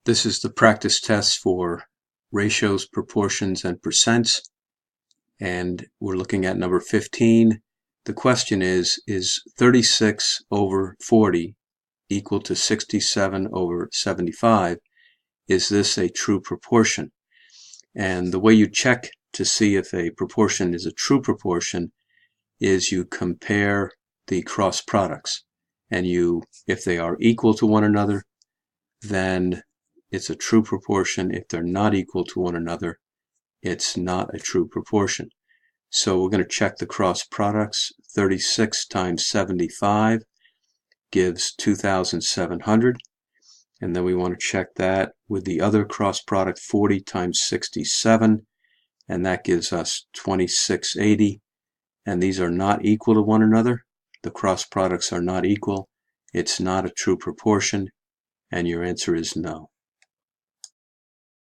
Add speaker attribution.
Speaker 1: This is the practice test for ratios, proportions, and percents. And we're looking at number 15. The question is 36 over 40 equal to 67 over 75? Is this a true proportion? And the way you check to see if a proportion is a true proportion is you compare the cross products. And if they are equal to one another, then it's a true proportion. If they're not equal to one another, it's not a true proportion. So we're going to check the cross products. 36 times 75 gives 2,700. And then we want to check that with the other cross product, 40 times 67, and that gives us 2680. And these are not equal to one another. The cross products are not equal. It's not a true proportion, and your answer is no.